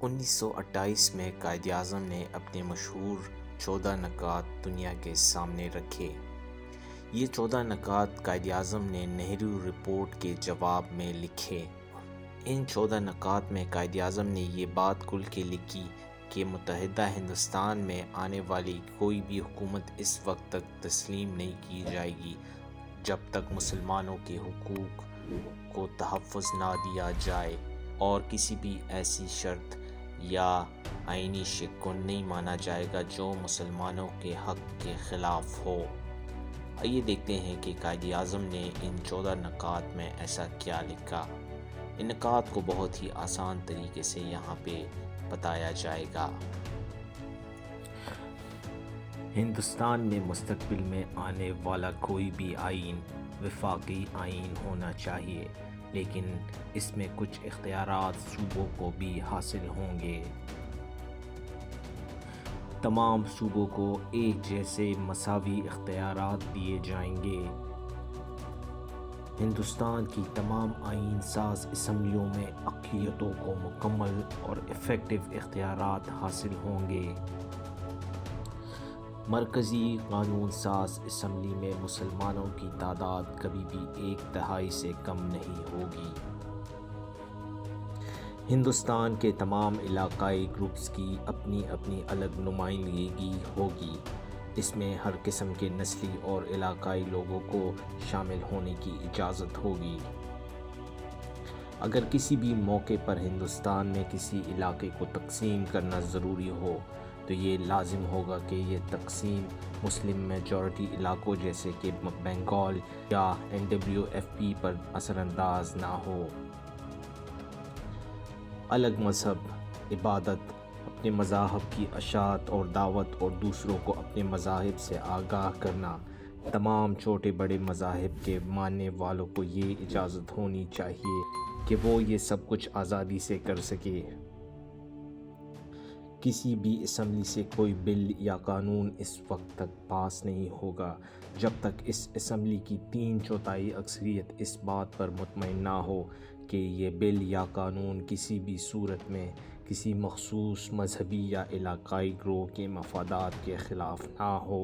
1928 میں قائد اعظم نے اپنے مشہور 14 نکات دنیا کے سامنے رکھے۔ یہ 14 نکات قائد اعظم نے نہرو رپورٹ کے جواب میں لکھے۔ ان 14 نکات میں قائد اعظم نے یہ بات کھل کے لکھی کہ متحدہ ہندوستان میں آنے والی کوئی بھی حکومت اس وقت تک تسلیم نہیں کی جائے گی جب تک مسلمانوں کے حقوق کو تحفظ نہ دیا جائے، اور کسی بھی ایسی شرط یا آئینی شق کو نہیں مانا جائے گا جو مسلمانوں کے حق کے خلاف ہو۔ آئیے دیکھتے ہیں کہ قائد اعظم نے ان 14 نکات میں ایسا کیا لکھا۔ ان نکات کو بہت ہی آسان طریقے سے یہاں پہ بتایا جائے گا۔ ہندوستان میں مستقبل میں آنے والا کوئی بھی آئین وفاقی آئین ہونا چاہیے، لیکن اس میں کچھ اختیارات صوبوں کو بھی حاصل ہوں گے۔ تمام صوبوں کو ایک جیسے مساوی اختیارات دیے جائیں گے۔ ہندوستان کی تمام آئین ساز اسمبلیوں میں اقلیتوں کو مکمل اور ایفیکٹو اختیارات حاصل ہوں گے۔ مرکزی قانون ساز اسمبلی میں مسلمانوں کی تعداد کبھی بھی 1/3 سے کم نہیں ہوگی۔ ہندوستان کے تمام علاقائی گروپس کی اپنی اپنی الگ نمائندگی ہوگی۔ اس میں ہر قسم کے نسلی اور علاقائی لوگوں کو شامل ہونے کی اجازت ہوگی۔ اگر کسی بھی موقع پر ہندوستان میں کسی علاقے کو تقسیم کرنا ضروری ہو تو یہ لازم ہوگا کہ یہ تقسیم مسلم میجورٹی علاقوں جیسے کہ بنگال یا NWFP پر اثر انداز نہ ہو۔ الگ مذہب، عبادت، اپنے مذاہب کی اشاعت اور دعوت اور دوسروں کو اپنے مذاہب سے آگاہ کرنا، تمام چھوٹے بڑے مذاہب کے ماننے والوں کو یہ اجازت ہونی چاہیے کہ وہ یہ سب کچھ آزادی سے کر سکے۔ کسی بھی اسمبلی سے کوئی بل یا قانون اس وقت تک پاس نہیں ہوگا جب تک اس اسمبلی کی 3/4 اکثریت اس بات پر مطمئن نہ ہو کہ یہ بل یا قانون کسی بھی صورت میں کسی مخصوص مذہبی یا علاقائی گروہ کے مفادات کے خلاف نہ ہو۔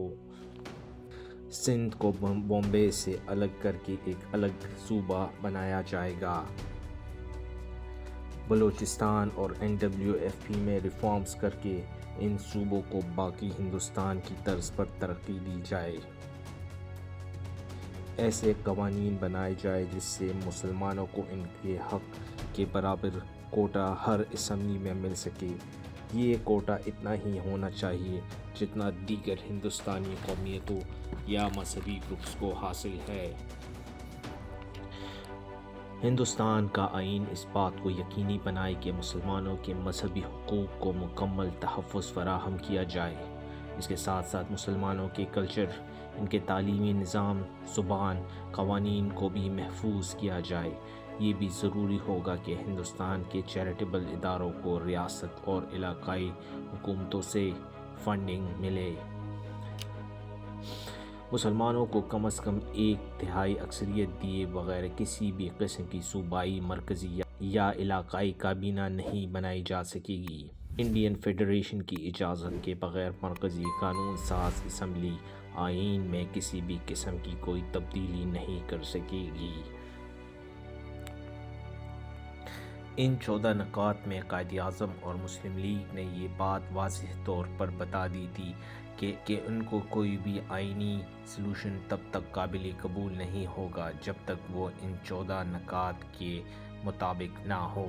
سندھ کو بامبے سے الگ کر کے ایک الگ صوبہ بنایا جائے گا۔ بلوچستان اور NWFP میں ریفارمز کر کے ان صوبوں کو باقی ہندوستان کی طرز پر ترقی دی جائے۔ ایسے قوانین بنائے جائے جس سے مسلمانوں کو ان کے حق کے برابر کوٹا ہر اسمبلی میں مل سکے۔ یہ کوٹا اتنا ہی ہونا چاہیے جتنا دیگر ہندوستانی قومیتوں یا مذہبی گروپس کو حاصل ہے۔ ہندوستان کا آئین اس بات کو یقینی بنائے کہ مسلمانوں کے مذہبی حقوق کو مکمل تحفظ فراہم کیا جائے۔ اس کے ساتھ ساتھ مسلمانوں کے کلچر، ان کے تعلیمی نظام، زبان، قوانین کو بھی محفوظ کیا جائے۔ یہ بھی ضروری ہوگا کہ ہندوستان کے چیریٹیبل اداروں کو ریاست اور علاقائی حکومتوں سے فنڈنگ ملے۔ مسلمانوں کو کم از کم 1/3 اکثریت دیے بغیر کسی بھی قسم کی صوبائی، مرکزی یا علاقائی کابینہ نہیں بنائی جا سکے گی۔ انڈین فیڈریشن کی اجازت کے بغیر مرکزی قانون ساز اسمبلی آئین میں کسی بھی قسم کی کوئی تبدیلی نہیں کر سکے گی۔ ان 14 نکات میں قائد اعظم اور مسلم لیگ نے یہ بات واضح طور پر بتا دی تھی کہ ان کو کوئی بھی آئینی سلوشن تب تک قابل قبول نہیں ہوگا جب تک وہ ان 14 نکات کے مطابق نہ ہو۔